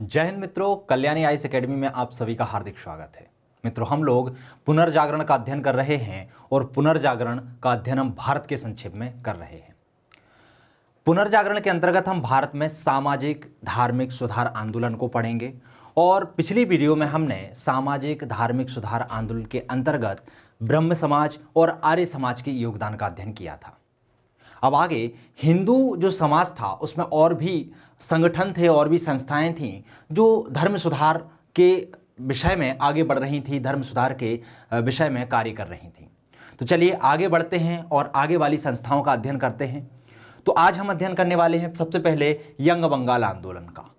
जय हिंद मित्रों, Kalyani IAS academy में आप सभी का हार्दिक स्वागत है। मित्रों, हम लोग पुनर्जागरण का अध्ययन कर रहे हैं और पुनर्जागरण का अध्ययन हम भारत के संक्षेप में कर रहे हैं। पुनर्जागरण के अंतर्गत हम भारत में सामाजिक धार्मिक सुधार आंदोलन को पढ़ेंगे और पिछली वीडियो में हमने सामाजिक धार्मिक सुधार आंदोलन के अंतर्गत ब्रह्म समाज और आर्य समाज के योगदान का अध्ययन किया था। अब आगे हिंदू जो समाज था उसमें और भी संगठन थे और भी संस्थाएं थीं जो धर्म सुधार के विषय में आगे बढ़ रही थी, धर्म सुधार के विषय में कार्य कर रही थी। तो चलिए आगे बढ़ते हैं और आगे वाली संस्थाओं का अध्ययन करते हैं। तो आज हम अध्ययन करने वाले हैं सबसे पहले यंग बंगाल आंदोलन का।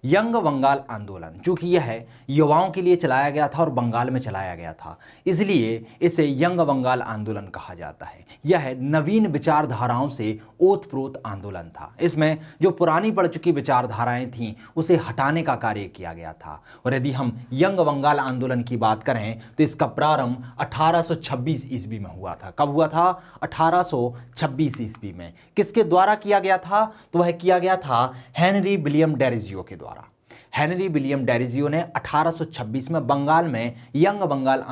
यंग बंगाल आंदोलन चूंकि यह युवाओं के लिए चलाया गया था और बंगाल में चलाया गया था, इसलिए इसे यंग बंगाल आंदोलन कहा जाता है। यह नवीन विचारधाराओं से ओतप्रोत आंदोलन था। इसमें जो पुरानी पड़ चुकी विचारधाराएं थीं उसे हटाने का कार्य किया गया था। और यदि हम यंग बंगाल आंदोलन की बात करें तो इसका प्रारंभ 1826 ईस्वी में हुआ था। कब हुआ था? 1826 ईस्वी में। किसके द्वारा किया गया था? तो वह किया गया था हेनरी विलियम डेरिजियो के द्वारा। हेनरी विलियम डेरिजियो ने 1826 में बंगाल में यंग बंगाल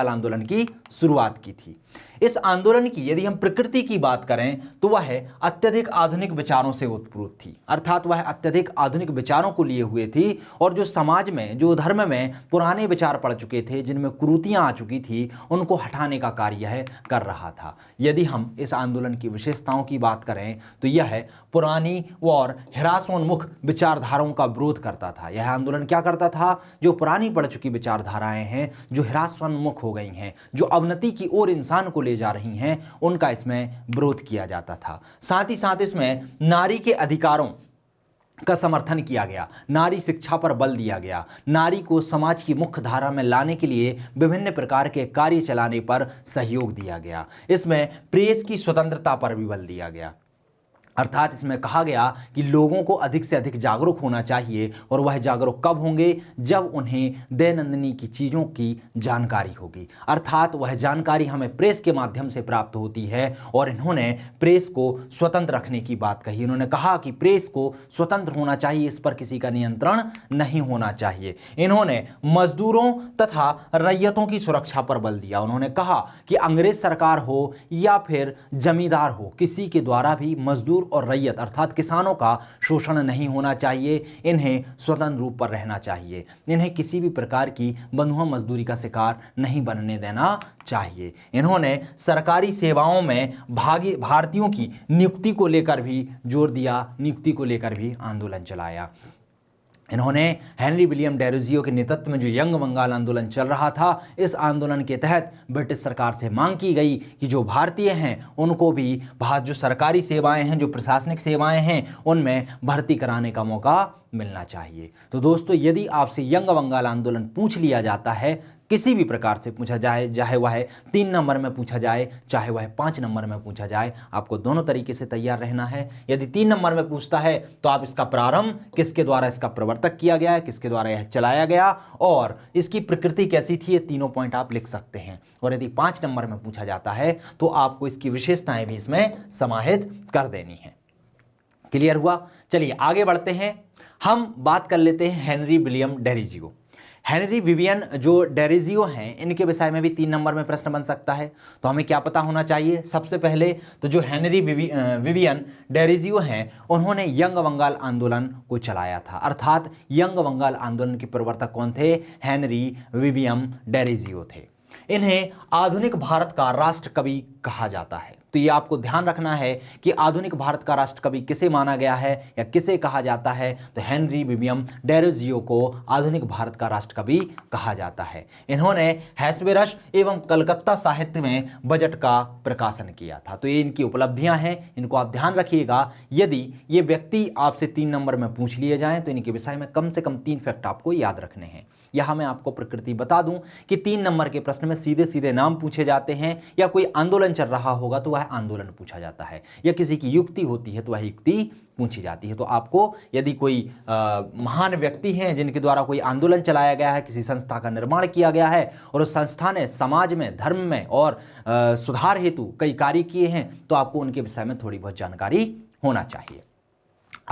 आंदोलन की शुरुआत की थी। इस आंदोलन की यदि हम प्रकृति की बात करें तो वह अत्यधिक आधुनिक विचारों से उत्प्रोत थी, अर्थात वह अत्यधिक आधुनिक विचारों को लिए हुए थी और जो समाज में, जो धर्म में पुराने विचार पड़ चुके थे, जिनमें कुरीतियां आ चुकी थी, उनको हटाने का कार्य यह कर रहा था। यदि हम इस आंदोलन की विशेषताओं की बात करें तो यह पुरानी और हिरासोन्मुख विचारधाराओं का विरोध करता था। यह आंदोलन क्या करता था? जो पुरानी पड़ चुकी विचारधाराएं हैं, जो हिरासोन्मुख हो गई हैं, जो अवनति की ओर इंसान को ले जा रही हैं, उनका इसमें विरोध किया जाता था। साथ ही साथ इसमें नारी के अधिकारों का समर्थन किया गया, नारी शिक्षा पर बल दिया गया, नारी को समाज की मुख्य धारा में लाने के लिए विभिन्न प्रकार के कार्य चलाने पर सहयोग दिया गया। इसमें प्रेस की स्वतंत्रता पर भी बल दिया गया, अर्थात इसमें कहा गया कि लोगों को अधिक से अधिक जागरूक होना चाहिए और वह जागरूक कब होंगे? जब उन्हें दैनंदिनी की चीज़ों की जानकारी होगी, अर्थात वह जानकारी हमें प्रेस के माध्यम से प्राप्त होती है। और इन्होंने प्रेस को स्वतंत्र रखने की बात कही। इन्होंने कहा कि प्रेस को स्वतंत्र होना चाहिए, इस पर किसी का नियंत्रण नहीं होना चाहिए। इन्होंने मजदूरों तथा रैयतों की सुरक्षा पर बल दिया। उन्होंने कहा कि अंग्रेज सरकार हो या फिर जमींदार हो, किसी के द्वारा भी मजदूर और रैयत अर्थात किसानों का शोषण नहीं होना चाहिए। इन्हें स्वतंत्र रूप पर रहना चाहिए। इन्हें किसी भी प्रकार की बंधुआ मजदूरी का शिकार नहीं बनने देना चाहिए। इन्होंने सरकारी सेवाओं में भारतीयों की नियुक्ति को लेकर भी जोर दिया, नियुक्ति को लेकर भी आंदोलन चलाया। इन्होंने हेनरी विलियम डेरिजियो के नेतृत्व में जो यंग बंगाल आंदोलन चल रहा था, इस आंदोलन के तहत ब्रिटिश सरकार से मांग की गई कि जो भारतीय हैं उनको भी जो सरकारी सेवाएं हैं, जो प्रशासनिक सेवाएं हैं, उनमें भर्ती कराने का मौका मिलना चाहिए। तो दोस्तों, यदि आपसे यंग बंगाल आंदोलन पूछ लिया जाता है, किसी भी प्रकार से पूछा जाए, चाहे वह 3 नंबर में पूछा जाए, चाहे वह 5 नंबर में पूछा जाए, आपको दोनों तरीके से तैयार रहना है। यदि 3 नंबर में पूछता है तो आप इसका प्रारंभ, किसके द्वारा इसका प्रवर्तक किया गया है, किसके द्वारा यह चलाया गया और इसकी प्रकृति कैसी थी, ये तीनों पॉइंट आप लिख सकते हैं। और यदि 5 नंबर में पूछा जाता है तो आपको इसकी विशेषताएं भी इसमें समाहित कर देनी है। क्लियर हुआ? चलिए आगे बढ़ते हैं। हम बात कर लेते हैं Henry William Derozio. Henry Vivian जो डेरिजियो हैं, इनके विषय में भी 3 नंबर में प्रश्न बन सकता है। तो हमें क्या पता होना चाहिए? सबसे पहले तो जो हेनरी विवियन डेरिजियो हैं, उन्होंने यंग बंगाल आंदोलन को चलाया था, अर्थात यंग बंगाल आंदोलन के प्रवर्तक कौन थे? हेनरी विवियम डेरिजियो थे। इन्हें आधुनिक भारत का राष्ट्र कवि कहा जाता है। तो ये आपको ध्यान रखना है कि आधुनिक भारत का राष्ट्र कवि किसे माना गया है या किसे कहा जाता है? तो हेनरी विलियम डेरिजियो को आधुनिक भारत का राष्ट्र कवि कहा जाता है। इन्होंने हैसवेरस एवं कलकत्ता साहित्य में बजट का प्रकाशन किया था। तो ये इनकी उपलब्धियां हैं, इनको आप ध्यान रखिएगा। यदि ये व्यक्ति आपसे 3 नंबर में पूछ लिए जाएं तो इनके विषय में कम से कम 3 फैक्ट आपको याद रखने हैं। यहां मैं आपको प्रकृति बता दूं कि 3 नंबर के प्रश्न में सीधे सीधे नाम पूछे जाते हैं, या कोई आंदोलन चल रहा होगा तो वह आंदोलन पूछा जाता है, या किसी की युक्ति होती है तो वह युक्ति पूछी जाती है। तो आपको यदि कोई महान व्यक्ति हैं जिनके द्वारा कोई आंदोलन चलाया गया है, किसी संस्था का निर्माण किया गया है और उस संस्था ने समाज में, धर्म में और सुधार हेतु कई कार्य किए हैं, तो आपको उनके विषय में थोड़ी बहुत जानकारी होना चाहिए।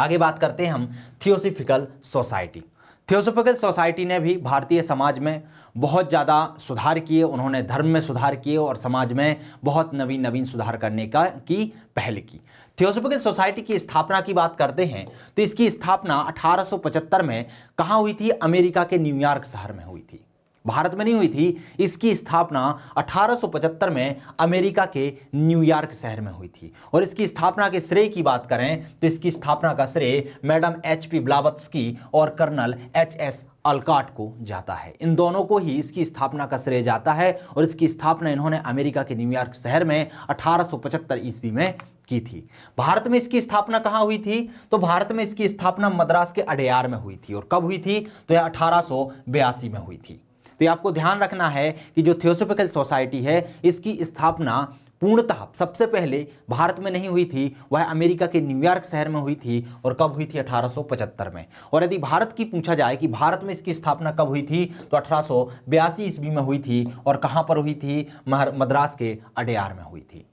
आगे बात करते हैं हम थियोसॉफिकल सोसाइटी। थियोसॉफिकल सोसाइटी ने भी भारतीय समाज में बहुत ज़्यादा सुधार किए, उन्होंने धर्म में सुधार किए और समाज में बहुत नवीन नवीन सुधार करने की पहल की। थियोसॉफिकल सोसाइटी की स्थापना की बात करते हैं तो इसकी स्थापना 1875 में कहाँ हुई थी? अमेरिका के न्यूयॉर्क शहर में हुई थी, भारत में नहीं हुई थी। इसकी स्थापना 1875 में अमेरिका के न्यूयॉर्क शहर में हुई थी। और इसकी स्थापना के श्रेय की बात करें तो इसकी स्थापना का श्रेय मैडम HP ब्लावत्स्की और कर्नल HS अलकॉट को जाता है। इन दोनों को ही इसकी स्थापना का श्रेय जाता है और इसकी स्थापना इन्होंने अमेरिका के न्यूयॉर्क शहर में 1875 ईस्वी में की थी। भारत में इसकी स्थापना कहां हुई थी? तो भारत में इसकी स्थापना मद्रास के अडेयार में हुई थी। और कब हुई थी? तो यह 1882 में हुई थी। तो आपको ध्यान रखना है कि जो थियोसॉफिकल सोसाइटी है इसकी स्थापना पूर्णतः सबसे पहले भारत में नहीं हुई थी, वह अमेरिका के न्यूयॉर्क शहर में हुई थी। और कब हुई थी? 1875 में। और यदि भारत की पूछा जाए कि भारत में इसकी स्थापना कब हुई थी तो 1882 ईस्वी में हुई थी। और कहां पर हुई थी? मद्रास के अडेयार में हुई थी।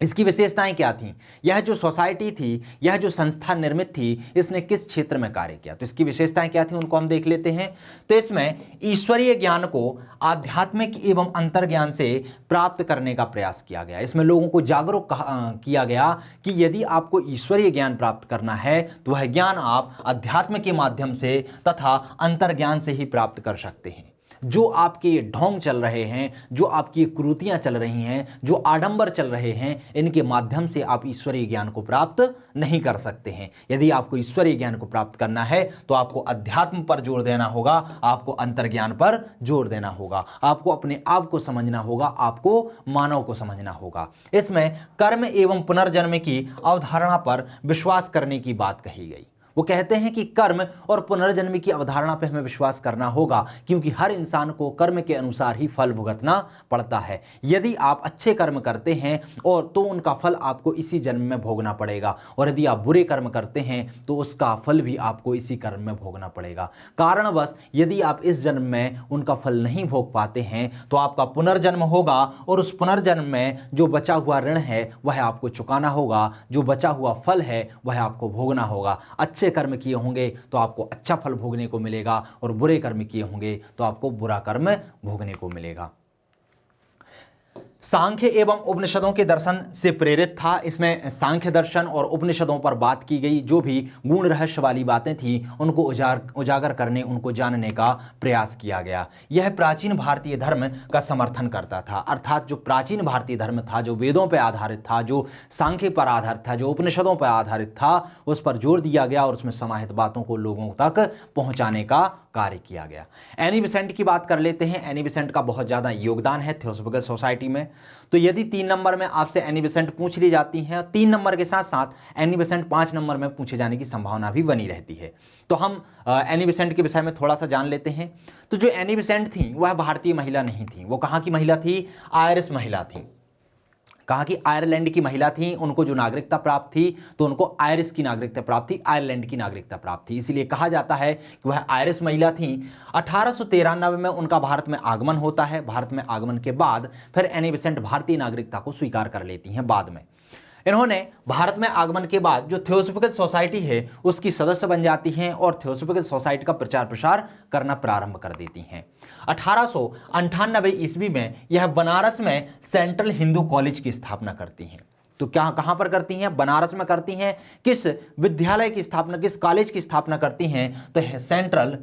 इसकी विशेषताएं क्या थीं? यह जो सोसाइटी थी, यह जो संस्था निर्मित थी, इसने किस क्षेत्र में कार्य किया? तो इसकी विशेषताएं क्या थी उनको हम देख लेते हैं। तो इसमें ईश्वरीय ज्ञान को आध्यात्मिक एवं अंतर्ज्ञान से प्राप्त करने का प्रयास किया गया। इसमें लोगों को जागरूक किया गया कि यदि आपको ईश्वरीय ज्ञान प्राप्त करना है तो वह ज्ञान आप अध्यात्म के माध्यम से तथा अंतर्ज्ञान से ही प्राप्त कर सकते हैं। जो आपके ये ढोंग चल रहे हैं, जो आपकी कुरीतियां चल रही हैं, जो आडंबर चल रहे हैं, इनके माध्यम से आप ईश्वरीय ज्ञान को प्राप्त नहीं कर सकते हैं। यदि आपको ईश्वरीय ज्ञान को प्राप्त करना है तो आपको अध्यात्म पर जोर देना होगा, आपको अंतर्ज्ञान पर जोर देना होगा, आपको अपने आप को समझना होगा, आपको मानव को समझना होगा। इसमें कर्म एवं पुनर्जन्म की अवधारणा पर विश्वास करने की बात कही गई। वो कहते हैं कि कर्म और पुनर्जन्म की अवधारणा पर हमें विश्वास करना होगा, क्योंकि हर इंसान को कर्म के अनुसार ही फल भुगतना पड़ता है। यदि आप अच्छे कर्म करते हैं और तो उनका फल आपको इसी जन्म में भोगना पड़ेगा, और यदि आप बुरे कर्म करते हैं तो उसका फल भी आपको इसी कर्म में भोगना पड़ेगा। कारणवश यदि आप इस जन्म में उनका फल नहीं भोग पाते हैं तो आपका पुनर्जन्म होगा, और उस पुनर्जन्म में जो बचा हुआ ऋण है वह आपको चुकाना होगा, जो बचा हुआ फल है वह आपको भोगना होगा। अच्छे कर्म किए होंगे तो आपको अच्छा फल भोगने को मिलेगा, और बुरे कर्म किए होंगे तो आपको बुरा कर्म भोगने को मिलेगा। सांख्य एवं उपनिषदों के दर्शन से प्रेरित था। इसमें सांख्य दर्शन और उपनिषदों पर बात की गई, जो भी गुण रहस्य वाली बातें थी उनको उजागर करने, उनको जानने का प्रयास किया गया। यह प्राचीन भारतीय धर्म का समर्थन करता था, अर्थात जो प्राचीन भारतीय धर्म था, जो वेदों पर आधारित था, जो सांख्य पर आधारित था, जो उपनिषदों पर आधारित था, उस पर जोर दिया गया और उसमें समाहित बातों को लोगों तक पहुंचाने का कार्य किया गया। एनी बेसेंट की बात कर लेते हैं। एनी बेसेंट का बहुत ज़्यादा योगदान है थियोसॉफिकल सोसाइटी में। तो यदि 3 नंबर में आपसे एनी बेसेंट पूछ ली जाती है, 3 नंबर के साथ साथ एनी बेसेंट 5 नंबर में पूछे जाने की संभावना भी बनी रहती है। तो हम एनी बेसेंट के विषय में थोड़ा सा जान लेते हैं। तो जो एनी बेसेंट थी वह भारतीय महिला नहीं थी। वो कहाँ की महिला थी? आयरिश महिला थी। कहा कि आयरलैंड की महिला थी, उनको जो नागरिकता प्राप्त थी तो उनको आयरिश की नागरिकता प्राप्त थी, आयरलैंड की नागरिकता प्राप्त थी। इसीलिए कहा जाता है कि वह आयरिश महिला थी। 1893 में उनका भारत में आगमन होता है। भारत में आगमन के बाद फिर एनी बेसेंट भारतीय नागरिकता को स्वीकार कर लेती हैं। बाद में इन्होंने भारत में आगमन के बाद जो थियोसॉफिकल सोसाइटी है उसकी सदस्य बन जाती हैं और थियोसॉफिकल सोसाइटी का प्रचार प्रसार करना प्रारंभ कर देती हैं। 1898 ईस्वी में यह बनारस में सेंट्रल हिंदू कॉलेज की स्थापना करती हैं। तो क्या कहां पर करती हैं? बनारस में करती हैं। किस विद्यालय की स्थापना, किस कॉलेज की स्थापना करती हैं? तो सेंट्रल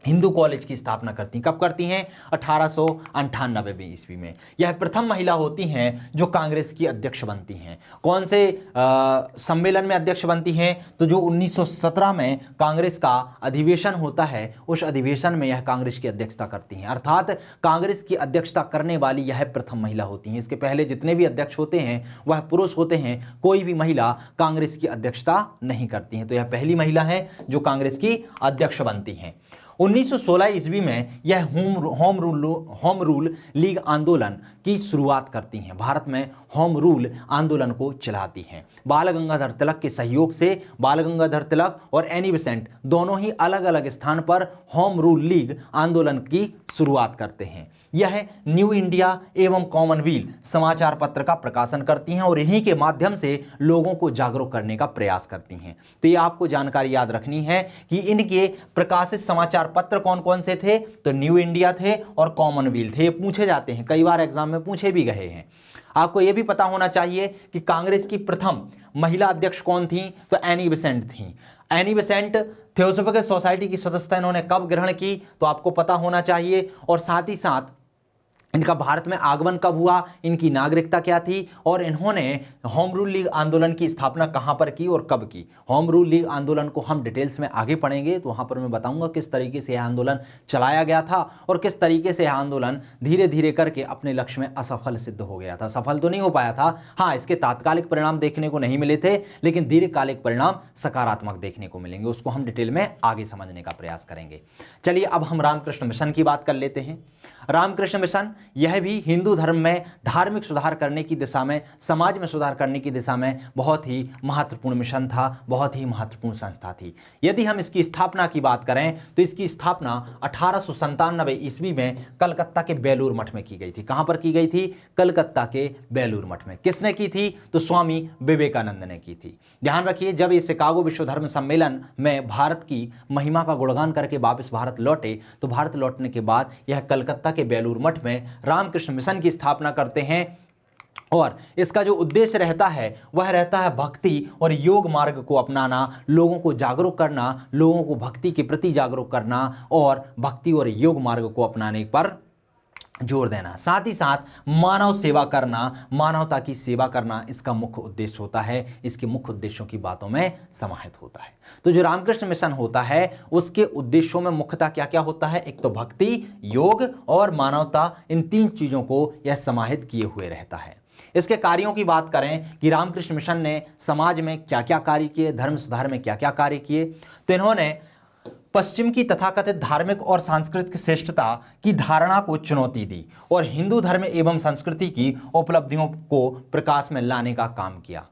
हिंदू कॉलेज की स्थापना करती हैं। कब करती हैं? 1898 ईस्वी में। यह प्रथम महिला होती हैं जो कांग्रेस की अध्यक्ष बनती हैं। कौन से सम्मेलन में अध्यक्ष बनती हैं? तो जो 1917 में कांग्रेस का अधिवेशन होता है, उस अधिवेशन में यह कांग्रेस की अध्यक्षता करती हैं। अर्थात कांग्रेस की अध्यक्षता करने वाली यह प्रथम महिला होती हैं। इसके पहले जितने भी अध्यक्ष होते हैं वह पुरुष होते हैं, कोई भी महिला कांग्रेस की अध्यक्षता नहीं करती हैं। तो यह पहली महिला है जो कांग्रेस की अध्यक्ष बनती हैं। 1916 ईस्वी में यह होम रूल लीग आंदोलन की शुरुआत करती हैं। भारत में होम रूल आंदोलन को चलाती हैं। बाल गंगाधर तिलक के सहयोग से बाल गंगाधर तिलक और एनी बेसेंट दोनों ही अलग अलग स्थान पर होम रूल लीग आंदोलन की शुरुआत करते हैं। यह न्यू इंडिया एवं कॉमनवेल्थ समाचार पत्र का प्रकाशन करती हैं और इन्हीं के माध्यम से लोगों को जागरूक करने का प्रयास करती हैं। तो ये आपको जानकारी याद रखनी है कि इनके प्रकाशित समाचार पत्र कौन कौन से थे, तो न्यू इंडिया थे और कॉमनवेल्थ थे। ये पूछे जाते हैं, कई बार एग्जाम में पूछे भी गए हैं। आपको यह भी पता होना चाहिए कि कांग्रेस की प्रथम महिला अध्यक्ष कौन थी, तो एनी बेसेंट थी। एनी बेसेंट थियोसॉफिकल सोसाइटी की सदस्यता इन्होंने कब ग्रहण की, तो आपको पता होना चाहिए। और साथ ही साथ इनका भारत में आगमन कब हुआ, इनकी नागरिकता क्या थी, और इन्होंने होम रूल लीग आंदोलन की स्थापना कहां पर की और कब की। होम रूल लीग आंदोलन को हम डिटेल्स में आगे पढ़ेंगे, तो वहां पर मैं बताऊंगा किस तरीके से यह आंदोलन चलाया गया था और किस तरीके से यह आंदोलन धीरे धीरे करके अपने लक्ष्य में असफल सिद्ध हो गया था। सफल तो नहीं हो पाया था, हाँ, इसके तात्कालिक परिणाम देखने को नहीं मिले थे, लेकिन दीर्घकालिक परिणाम सकारात्मक देखने को मिलेंगे। उसको हम डिटेल में आगे समझने का प्रयास करेंगे। चलिए अब हम रामकृष्ण मिशन की बात कर लेते हैं। रामकृष्ण मिशन यह भी हिंदू धर्म में धार्मिक सुधार करने की दिशा में, समाज में सुधार करने की दिशा में बहुत ही महत्वपूर्ण मिशन था, बहुत ही महत्वपूर्ण संस्था थी। यदि हम इसकी स्थापना की बात करें तो इसकी स्थापना 1897 ईस्वी में कलकत्ता के बेलूर मठ में की गई थी। कहां पर की गई थी, कलकत्ता के बेलूर मठ में। किसने की थी, तो स्वामी विवेकानंद ने की थी। ध्यान रखिए, जब ये शिकागो विश्व धर्म सम्मेलन में भारत की महिमा का गुणगान करके वापस भारत लौटे, तो भारत लौटने के बाद यह कलकत्ता के बेलूर मठ में रामकृष्ण मिशन की स्थापना करते हैं। और इसका जो उद्देश्य रहता है वह रहता है भक्ति और योग मार्ग को अपनाना, लोगों को जागरूक करना, लोगों को भक्ति के प्रति जागरूक करना और भक्ति और योग मार्ग को अपनाने पर जोर देना। साथ ही साथ मानव सेवा करना, मानवता की सेवा करना इसका मुख्य उद्देश्य होता है। इसके मुख्य उद्देश्यों की बातों में समाहित होता है। तो जो रामकृष्ण मिशन होता है उसके उद्देश्यों में मुख्यतः क्या क्या होता है, एक तो भक्ति, योग और मानवता, इन तीन चीजों को यह समाहित किए हुए रहता है। इसके कार्यों की बात करें कि रामकृष्ण मिशन ने समाज में क्या क्या कार्य किए, धर्म सुधार में क्या क्या कार्य किए, तो इन्होंने पश्चिम की तथाकथित धार्मिक और सांस्कृतिक श्रेष्ठता की धारणा को चुनौती दी और हिंदू धर्म एवं संस्कृति की उपलब्धियों को प्रकाश में लाने का काम किया।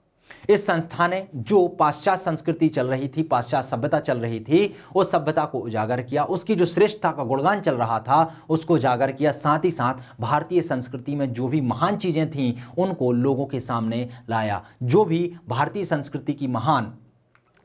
इस संस्था ने जो पाश्चात्य संस्कृति चल रही थी, पाश्चात्य सभ्यता चल रही थी, उस सभ्यता को उजागर किया, उसकी जो श्रेष्ठता का गुणगान चल रहा था उसको उजागर किया। साथ ही साथ भारतीय संस्कृति में जो भी महान चीजें थीं उनको लोगों के सामने लाया। जो भी भारतीय संस्कृति की महान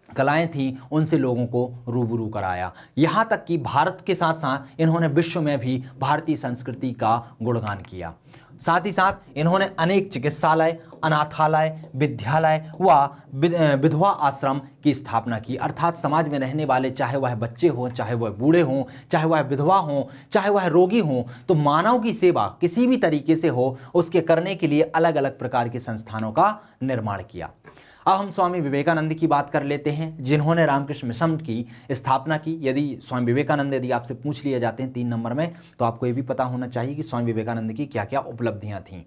कलाएं थीं उनसे लोगों को रूबरू कराया। यहाँ तक कि भारत के साथ साथ इन्होंने विश्व में भी भारतीय संस्कृति का गुणगान किया। साथ ही साथ इन्होंने अनेक चिकित्सालय, अनाथालय, विद्यालय व विधवा आश्रम की स्थापना की। अर्थात समाज में रहने वाले, चाहे वह बच्चे हों, चाहे वह बूढ़े हों, चाहे वह विधवा हों, चाहे वह रोगी हों, तो मानव की सेवा किसी भी तरीके से हो उसके करने के लिए अलग अलग प्रकार के संस्थानों का निर्माण किया। अब हम स्वामी विवेकानंद की बात कर लेते हैं, जिन्होंने रामकृष्ण मिशन की स्थापना की। यदि स्वामी विवेकानंद यदि आपसे पूछ लिए जाते हैं 3 नंबर में, तो आपको ये भी पता होना चाहिए कि स्वामी विवेकानंद की क्या क्या उपलब्धियां थीं।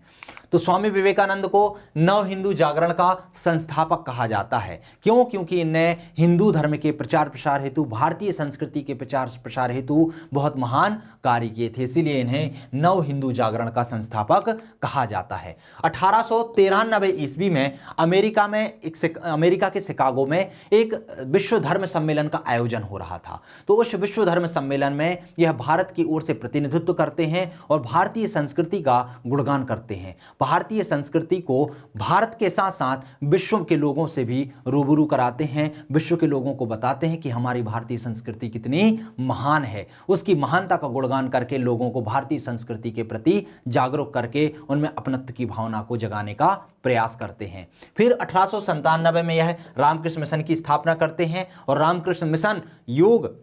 तो स्वामी विवेकानंद को नव हिंदू जागरण का संस्थापक कहा जाता है। क्यों? क्योंकि इनने हिंदू धर्म के प्रचार प्रसार हेतु, भारतीय संस्कृति के प्रचार प्रसार हेतु बहुत महान कार्य किए थे, इसीलिए इन्हें नव हिंदू जागरण का संस्थापक कहा जाता है। 1893 ईस्वी में अमेरिका के शिकागो में एक विश्व धर्म सम्मेलन का आयोजन हो रहा था। तो उस विश्व धर्म सम्मेलन में यह भारत की ओर से प्रतिनिधित्व करते हैं और भारतीय संस्कृति का गुणगान करते हैं। भारतीय संस्कृति को भारत के साथ साथ विश्व के लोगों से भी रूबरू कराते हैं, विश्व के लोगों को बताते हैं कि हमारी भारतीय संस्कृति कितनी महान है। उसकी महानता का गुणगान करके लोगों को भारतीय संस्कृति के प्रति जागरूक करके उनमें अपनत्व की भावना को जगाने का प्रयास करते हैं। फिर 1897 में यह रामकृष्ण मिशन की स्थापना करते हैं और रामकृष्ण मिशन योग,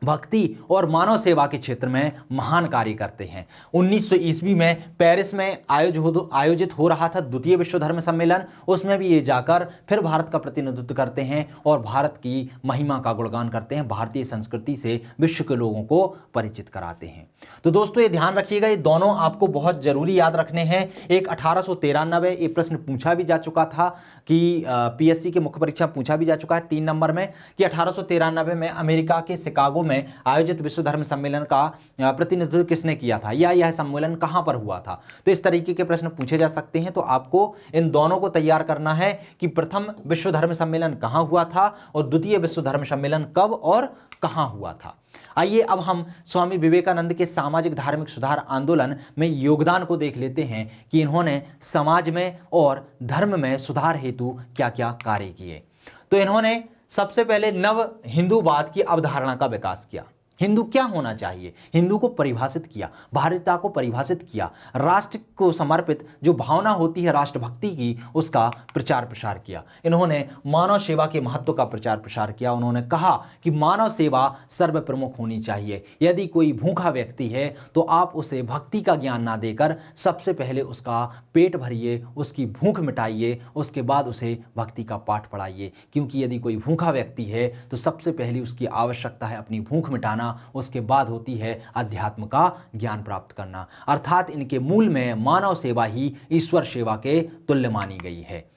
भक्ति और मानव सेवा के क्षेत्र में महान कार्य करते हैं। 1900 ईस्वी में पेरिस में आयोजित हो रहा था द्वितीय विश्व धर्म सम्मेलन, उसमें भी ये जाकर फिर भारत का प्रतिनिधित्व करते हैं और भारत की महिमा का गुणगान करते हैं, भारतीय संस्कृति से विश्व के लोगों को परिचित कराते हैं। तो दोस्तों ये ध्यान रखिएगा, ये दोनों आपको बहुत जरूरी याद रखने हैं। एक 1893, ये प्रश्न पूछा भी जा चुका था कि पीएससी के मुख्य परीक्षा पूछा भी जा चुका है 3 नंबर में, कि 1893 में अमेरिका के शिकागो में आयोजित विश्व धर्म सम्मेलन का प्रतिनिधित्व किसने किया था, या यह सम्मेलन कहां पर हुआ था। तो इस तरीके के प्रश्न पूछे जा सकते हैं। तो आपको इन दोनों को तैयार करना है कि प्रथम विश्व धर्म सम्मेलन कहां हुआ था और द्वितीय विश्व धर्म सम्मेलन कब और कहां हुआ था। आइए अब हम स्वामी विवेकानंद के सामाजिक धार्मिक सुधार आंदोलन में योगदान को देख लेते हैं कि इन्होंने समाज में और धर्म में सुधार हेतु क्या क्या कार्य किए। तो इन्होंने सबसे पहले नव हिंदूवाद की अवधारणा का विकास किया। हिंदू क्या होना चाहिए, हिंदू को परिभाषित किया, भारतीयता को परिभाषित किया, राष्ट्र को समर्पित जो भावना होती है राष्ट्रभक्ति की, उसका प्रचार प्रसार किया। इन्होंने मानव सेवा के महत्व का प्रचार प्रसार किया। उन्होंने कहा कि मानव सेवा सर्व प्रमुख होनी चाहिए। यदि कोई भूखा व्यक्ति है तो आप उसे भक्ति का ज्ञान ना देकर सबसे पहले उसका पेट भरिए, उसकी भूख मिटाइए, उसके बाद उसे भक्ति का पाठ पढ़ाइए। क्योंकि यदि कोई भूखा व्यक्ति है तो सबसे पहले उसकी आवश्यकता है अपनी भूख मिटाना, उसके बाद होती है अध्यात्म का ज्ञान प्राप्त करना। अर्थात इनके मूल में मानव सेवा ही ईश्वर सेवा के तुल्य मानी गई है।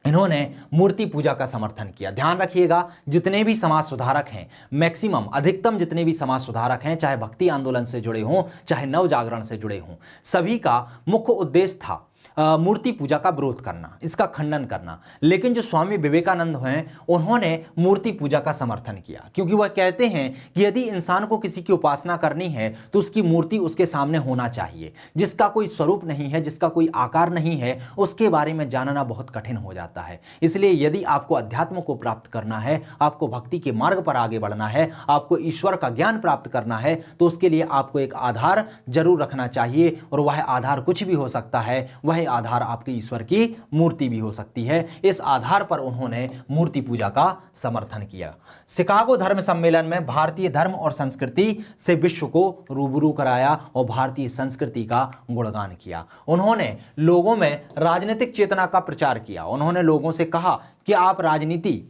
इन्होंने मूर्ति पूजा का समर्थन किया। ध्यान रखिएगा, जितने भी समाज सुधारक हैं, मैक्सिमम अधिकतम जितने भी समाज सुधारक हैं, चाहे भक्ति आंदोलन से जुड़े हों चाहे नव जागरण से जुड़े हों, सभी का मुख्य उद्देश्य था मूर्ति पूजा का विरोध करना, इसका खंडन करना। लेकिन जो स्वामी विवेकानंद हैं, उन्होंने मूर्ति पूजा का समर्थन किया, क्योंकि वह कहते हैं कि यदि इंसान को किसी की उपासना करनी है तो उसकी मूर्ति उसके सामने होना चाहिए। जिसका कोई स्वरूप नहीं है, जिसका कोई आकार नहीं है, उसके बारे में जानना बहुत कठिन हो जाता है। इसलिए यदि आपको अध्यात्म को प्राप्त करना है, आपको भक्ति के मार्ग पर आगे बढ़ना है, आपको ईश्वर का ज्ञान प्राप्त करना है, तो उसके लिए आपको एक आधार जरूर रखना चाहिए। और वह आधार कुछ भी हो सकता है, वह आधार आपके ईश्वर की मूर्ति भी हो सकती है। इस आधार पर उन्होंने मूर्ति पूजा का समर्थन किया। शिकागो धर्म सम्मेलन में भारतीय धर्म और संस्कृति से विश्व को रूबरू कराया और भारतीय संस्कृति का गुणगान किया। उन्होंने लोगों में राजनीतिक चेतना का प्रचार किया। उन्होंने लोगों से कहा कि आप राजनीति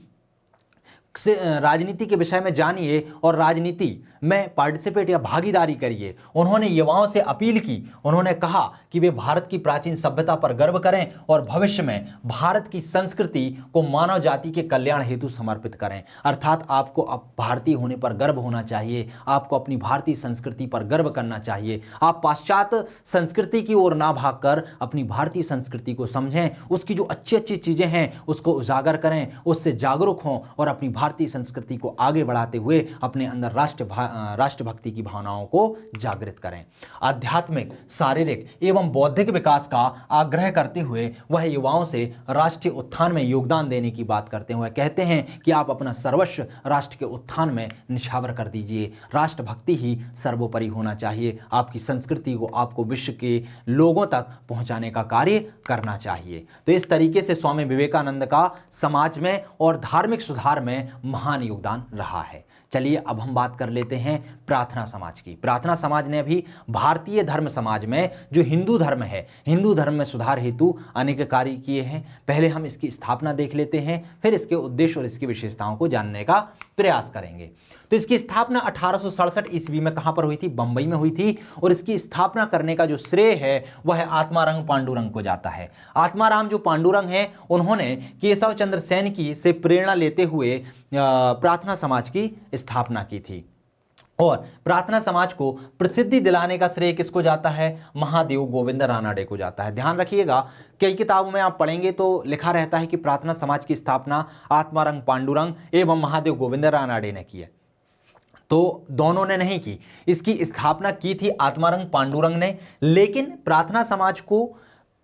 के विषय में जानिए और राजनीति में पार्टिसिपेट या भागीदारी करिए। उन्होंने युवाओं से अपील की। उन्होंने कहा कि वे भारत की प्राचीन सभ्यता पर गर्व करें और भविष्य में भारत की संस्कृति को मानव जाति के कल्याण हेतु समर्पित करें। अर्थात आपको अब भारतीय होने पर गर्व होना चाहिए, आपको अपनी भारतीय संस्कृति पर गर्व करना चाहिए। आप पाश्चात्य संस्कृति की ओर ना भागकर अपनी भारतीय संस्कृति को समझें, उसकी जो अच्छी अच्छी चीजें हैं उसको उजागर करें, उससे जागरूक हों और अपनी भारतीय संस्कृति को आगे बढ़ाते हुए अपने अंदर राष्ट्रभक्ति की भावनाओं को जागृत करें। आध्यात्मिक, शारीरिक एवं बौद्धिक विकास का आग्रह करते हुए वह युवाओं से राष्ट्रीय उत्थान में योगदान देने की बात करते हुए कहते हैं कि आप अपना सर्वस्व राष्ट्र के उत्थान में निछावर कर दीजिए। राष्ट्रभक्ति ही सर्वोपरि होना चाहिए। आपकी संस्कृति को आपको विश्व के लोगों तक पहुंचाने का कार्य करना चाहिए। तो इस तरीके से स्वामी विवेकानंद का समाज में और धार्मिक सुधार में महान योगदान रहा है। चलिए अब हम बात कर लेते हैं प्रार्थना समाज की। प्रार्थना समाज ने भी भारतीय धर्म समाज में जो हिंदू धर्म है, हिंदू धर्म में सुधार हेतु अनेक कार्य किए हैं। पहले हम इसकी स्थापना देख लेते हैं, फिर इसके उद्देश्य और इसकी विशेषताओं को जानने का प्रयास करेंगे। तो इसकी स्थापना 1867 ईस्वी में कहां पर हुई थी? बंबई में हुई थी। और इसकी स्थापना करने का जो श्रेय है वह आत्माराम पांडुरंग को जाता है। आत्माराम जो पांडुरंग है, उन्होंने केशव चंद्र सेन की से प्रेरणा लेते हुए प्रार्थना समाज की स्थापना की थी। और प्रार्थना समाज को प्रसिद्धि दिलाने का श्रेय किसको जाता है? महादेव गोविंद रानाडे को जाता है। ध्यान रखिएगा, कई किताबों में आप पढ़ेंगे तो लिखा रहता है कि प्रार्थना समाज की स्थापना आत्माराम पांडुरंग एवं महादेव गोविंद रानाडे ने की है। तो दोनों ने नहीं की, इसकी स्थापना की थी आत्मारंग पांडुरंग ने। लेकिन प्रार्थना समाज को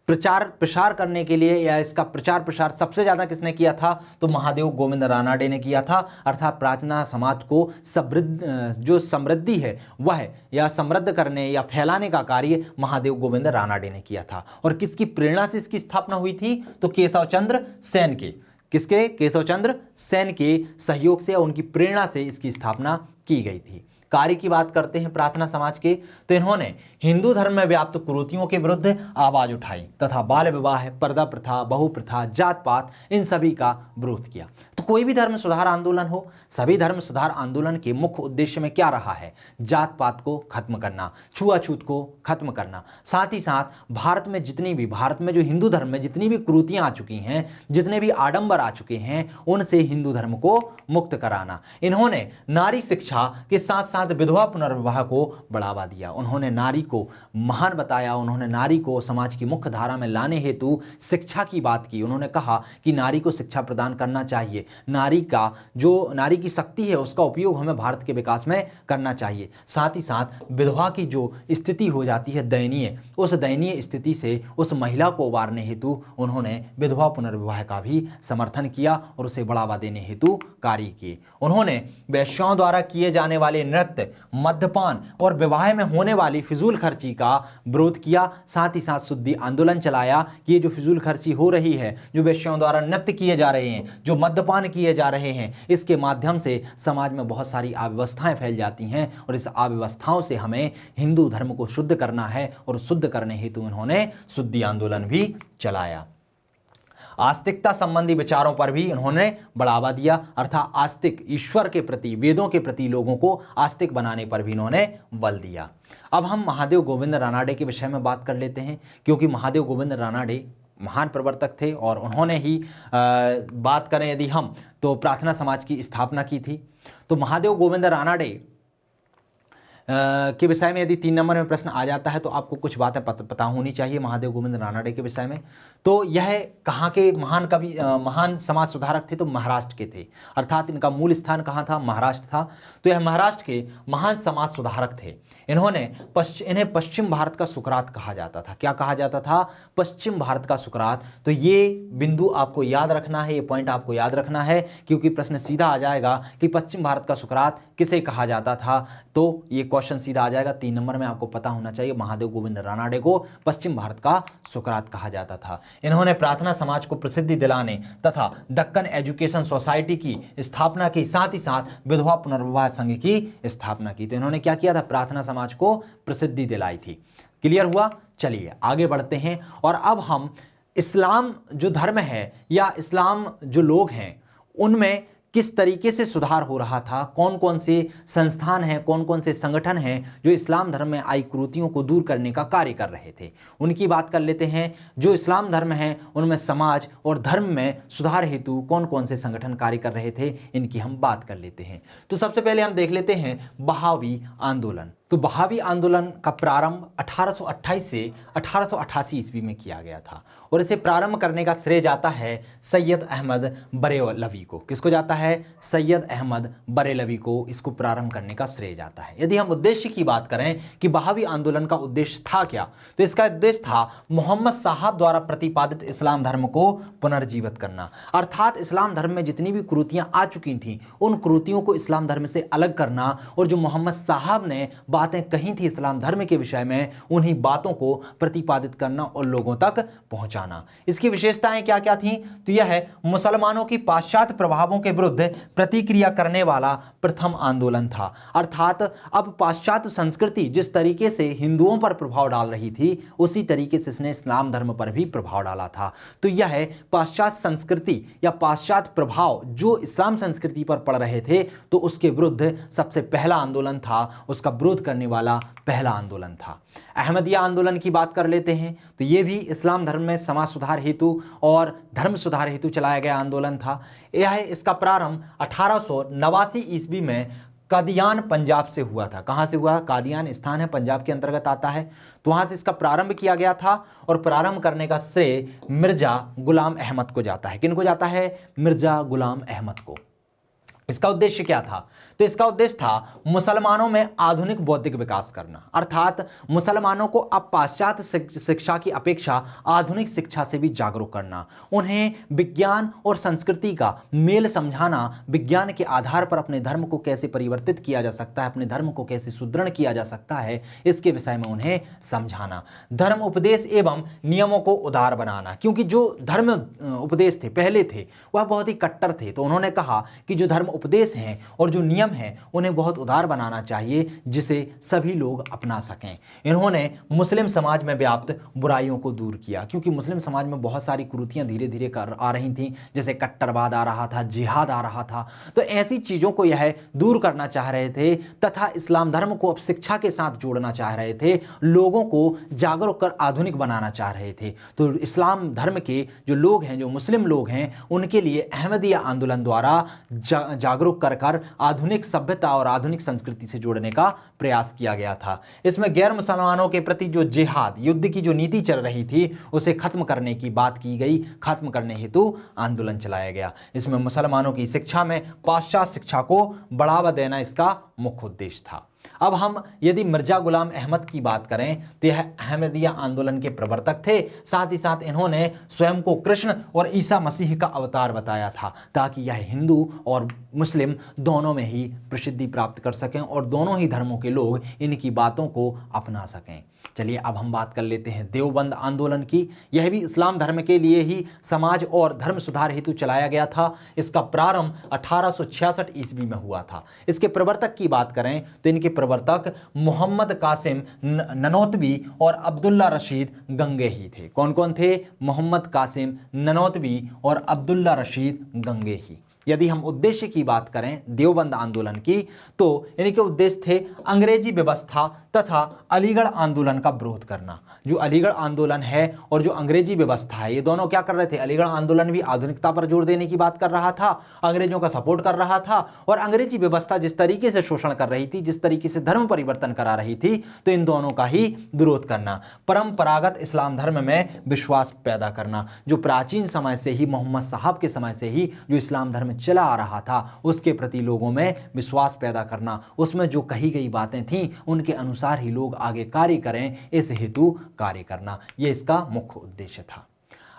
प्रचार प्रसार करने के लिए या इसका प्रचार प्रसार सबसे ज़्यादा किसने किया था? तो महादेव गोविंद रानाडे ने किया था। अर्थात प्रार्थना समाज को जो समृद्धि है वह या समृद्ध करने या फैलाने का कार्य महादेव गोविंद रानाडे ने किया था। और किसकी प्रेरणा से इसकी स्थापना हुई थी? तो केशव चंद्र सेन के। किसके? केशव चंद्र सेन के सहयोग से, उनकी प्रेरणा से इसकी स्थापना की गई थी। कार्य की बात करते हैं प्रार्थना समाज के, तो इन्होंने हिंदू धर्म में व्याप्त कुरीतियों के विरुद्ध आवाज उठाई तथा बाल विवाह, पर्दा प्रथा, बहु प्रथा, जात पात, इन सभी का विरोध किया। तो कोई भी धर्म सुधार आंदोलन हो, सभी धर्म सुधार आंदोलन के मुख्य उद्देश्य में क्या रहा है? जात पात को खत्म करना, छुआछूत को खत्म करना, साथ ही साथ भारत में जो हिंदू धर्म में जितनी भी कुरीतियां आ चुकी हैं, जितने भी आडंबर आ चुके हैं, उनसे हिंदू धर्म को मुक्त कराना। इन्होंने नारी शिक्षा के साथ साथ विधवा पुनर्विवाह को बढ़ावा दिया। उन्होंने नारी को महान बताया, उन्होंने नारी को समाज की मुख्य धारा में लाने हेतु शिक्षा की बात की। उन्होंने कहा कि नारी को शिक्षा प्रदान करना चाहिए, नारी की शक्ति है उसका उपयोग हमें भारत के विकास में करना चाहिए। साथ ही साथ विधवा की जो स्थिति हो जाती है दयनीय, उस दयनीय स्थिति से उस महिला को उबारने हेतु उन्होंने विधवा पुनर्विवाह का भी समर्थन किया और उसे बढ़ावा देने हेतु कार्य किए। उन्होंने वैश्याओं द्वारा किए जाने वाले नृत्य, मद्यपान और विवाह में होने वाली फिजूल खर्ची का विरोध किया। साथ ही साथ शुद्धि आंदोलन चलाया कि ये जो फिजूल खर्ची हो रही है, जो वैश्याओं द्वारा नृत्य किए जा रहे हैं, जो मद्यपान किए जा रहे हैं, इसके माध्यम से समाज में बहुत सारी अव्यवस्थाएं फैल जाती हैं और इस अव्यवस्थाओं से हमें हिंदू धर्म को शुद्ध करना है और शुद्ध करने हेतु उन्होंने शुद्धि आंदोलन भी चलाया। आस्तिकता संबंधी विचारों पर भी इन्होंने बढ़ावा दिया, अर्थात आस्तिक, ईश्वर के प्रति, वेदों के प्रति लोगों को आस्तिक बनाने पर भी इन्होंने बल दिया। अब हम महादेव गोविंद रानाडे के विषय में बात कर लेते हैं, क्योंकि महादेव गोविंद रानाडे महान प्रवर्तक थे और उन्होंने ही बात करें यदि हम तो प्रार्थना समाज की स्थापना की थी। तो महादेव गोविंद रानाडे के विषय में यदि 3 नंबर में प्रश्न आ जाता है तो आपको कुछ बातें पता होनी चाहिए महादेव गोविंद रानाडे के विषय में। तो यह कहाँ के महान समाज सुधारक थे? तो महाराष्ट्र के थे, अर्थात इनका मूल स्थान कहाँ था? महाराष्ट्र था। तो यह महाराष्ट्र के महान समाज सुधारक थे। इन्हें पश्चिम भारत का सुकरात कहा जाता था। क्या कहा जाता था? पश्चिम भारत का सुकरात। तो ये बिंदु आपको याद रखना है, ये पॉइंट आपको याद रखना है, क्योंकि प्रश्न सीधा आ जाएगा कि पश्चिम भारत का सुकरात किसे कहा जाता था। तो ये क्वेश्चन सीधा आ जाएगा। 3 नंबर में आपको पता होना चाहिए महादेव गोविंद रानाडे को पश्चिम भारत का सुकरात कहा जाता था। इन्होंने प्रार्थना समाज को प्रसिद्धि दिलाने तथा दक्कन एजुकेशन सोसाइटी की स्थापना की, साथ ही साथ विधवा पुनर्विवाह संघ की स्थापना की। तो इन्होंने क्या किया था? प्रार्थना समाज को प्रसिद्धि दिलाई थी। क्लियर हुआ? चलिए आगे बढ़ते हैं और अब हम इस्लाम जो धर्म है या इस्लाम जो लोग हैं उनमें किस तरीके से सुधार हो रहा था, कौन कौन से संस्थान हैं, कौन कौन से संगठन हैं जो इस्लाम धर्म में आई कुरीतियों को दूर करने का कार्य कर रहे थे, उनकी बात कर लेते हैं। जो इस्लाम धर्म है उनमें समाज और धर्म में सुधार हेतु कौन कौन से संगठन कार्य कर रहे थे, इनकी हम बात कर लेते हैं। तो सबसे पहले हम देख लेते हैं बहावी आंदोलन। तो बहावी आंदोलन का प्रारंभ 1828 से 1888 ईस्वी में किया गया था और इसे प्रारंभ करने का श्रेय जाता है सैयद अहमद बरेलवी को। किसको जाता है? सैयद अहमद बरेलवी को इसको प्रारंभ करने का श्रेय जाता है। यदि हम उद्देश्य की बात करें कि बहावी आंदोलन का उद्देश्य था क्या, तो इसका उद्देश्य था मोहम्मद साहब द्वारा प्रतिपादित इस्लाम धर्म को पुनर्जीवित करना, अर्थात इस्लाम धर्म में जितनी भी कुरीतियां आ चुकी थी उन कुरीतियों को इस्लाम धर्म से अलग करना और जो मोहम्मद साहब ने बातें कही थी इस्लाम धर्म के विषय में उन्हीं बातों को प्रतिपादित करना और लोगों तक पहुंचाना। इसकी विशेषताएं क्या क्या थी? तो यह है मुसलमानों की पाश्चात्य प्रभावों के विरुद्ध प्रतिक्रिया करने वाला प्रथम आंदोलन था, अर्थात अब पाश्चात्य संस्कृति जिस तरीके से हिंदुओं पर प्रभाव डाल रही थी उसी तरीके से इसने इस्लाम धर्म पर भी प्रभाव डाला था। तो यह है पाश्चात्य संस्कृति या पाश्चात्य प्रभाव जो इस्लाम संस्कृति पर पड़ रहे थे तो उसके विरुद्ध सबसे पहला आंदोलन था, उसका विरोध करने वाला पहला आंदोलन था। अहमदिया आंदोलन की बात कर लेते हैं तो यह भी इस्लाम धर्म में समाज सुधार हेतु और धर्म सुधार हेतु चलाया गया आंदोलन था। इसका प्रारंभ 1889 ईस्वी में कादियान पंजाब से हुआ था। कहां से हुआ? कादियान स्थान है, पंजाब के अंतर्गत आता है। तो वहां से इसका प्रारंभ किया गया था और प्रारंभ करने का श्रेय मिर्जा गुलाम अहमद को जाता है। किनको जाता है? मिर्जा गुलाम अहमद को। इसका उद्देश्य क्या था? तो इसका उद्देश्य था मुसलमानों में आधुनिक बौद्धिक विकास करना, अर्थात मुसलमानों को अब पाश्चात्य शिक्षा की अपेक्षा आधुनिक शिक्षा से भी जागरूक करना, उन्हें विज्ञान और संस्कृति का मेल समझाना, विज्ञान के आधार पर अपने धर्म को कैसे परिवर्तित किया जा सकता है, अपने धर्म को कैसे सुदृढ़ किया जा सकता है, इसके विषय में उन्हें समझाना। धर्म उपदेश एवं नियमों को उदार बनाना, क्योंकि जो धर्म उपदेश थे पहले थे वह बहुत ही कट्टर थे। तो उन्होंने कहा कि जो धर्म उपदेश हैं और जो नियम हैं उन्हें बहुत उदार बनाना चाहिए, जिसे सभी लोग अपना सकें। इन्होंने मुस्लिम समाज में व्याप्त बुराइयों को दूर किया, क्योंकि मुस्लिम समाज में बहुत सारी कुरीतियां धीरे धीरे कर आ रही थीं, जैसे कट्टरवाद आ रहा था, जिहाद आ रहा था। तो ऐसी चीज़ों को यह दूर करना चाह रहे थे तथा इस्लाम धर्म को अब शिक्षा के साथ जोड़ना चाह रहे थे, लोगों को जागरूक कर आधुनिक बनाना चाह रहे थे। तो इस्लाम धर्म के जो लोग हैं, जो मुस्लिम लोग हैं, उनके लिए अहमदिया आंदोलन द्वारा जागरूक कर कर आधुनिक सभ्यता और आधुनिक संस्कृति से जोड़ने का प्रयास किया गया था। इसमें गैर मुसलमानों के प्रति जो जिहाद, युद्ध की जो नीति चल रही थी, उसे खत्म करने की बात की गई, खत्म करने हेतु आंदोलन चलाया गया। इसमें मुसलमानों की शिक्षा में पाश्चात्य शिक्षा को बढ़ावा देना इसका मुख्य उद्देश्य था। अब हम यदि मिर्जा गुलाम अहमद की बात करें तो यह अहमदिया आंदोलन के प्रवर्तक थे। साथ ही साथ इन्होंने स्वयं को कृष्ण और ईसा मसीह का अवतार बताया था, ताकि यह हिंदू और मुस्लिम दोनों में ही प्रसिद्धि प्राप्त कर सकें और दोनों ही धर्मों के लोग इनकी बातों को अपना सकें। चलिए अब हम बात कर लेते हैं देवबंद आंदोलन की। यह भी इस्लाम धर्म के लिए ही समाज और धर्म सुधार हेतु चलाया गया था। इसका प्रारंभ 1866 ईस्वी में हुआ था। इसके प्रवर्तक की बात करें तो इनके प्रवर्तक मोहम्मद कासिम ननौतवी और अब्दुल्ला रशीद गंगेही थे। कौन कौन थे? मोहम्मद कासिम ननौतवी और अब्दुल्ला रशीद गंगेही। यदि हम उद्देश्य की बात करें देवबंद आंदोलन की, तो इनके उद्देश्य थे अंग्रेजी व्यवस्था तथा अलीगढ़ आंदोलन का विरोध करना। जो अलीगढ़ आंदोलन है और जो अंग्रेजी व्यवस्था है, ये दोनों क्या कर रहे थे? अलीगढ़ आंदोलन भी आधुनिकता पर जोर देने की बात कर रहा था, अंग्रेजों का सपोर्ट कर रहा था, और अंग्रेजी व्यवस्था जिस तरीके से शोषण कर रही थी, जिस तरीके से धर्म परिवर्तन करा रही थी, तो इन दोनों का ही विरोध करना। परंपरागत इस्लाम धर्म में विश्वास पैदा करना, जो प्राचीन समय से ही, मोहम्मद साहब के समय से ही जो इस्लाम धर्म चला आ रहा था, उसके प्रति लोगों में विश्वास पैदा करना, उसमें जो कही गई बातें थीं उनके अनुसार ही लोग आगे कार्य करें, इस हेतु कार्य करना, यह इसका मुख्य उद्देश्य था।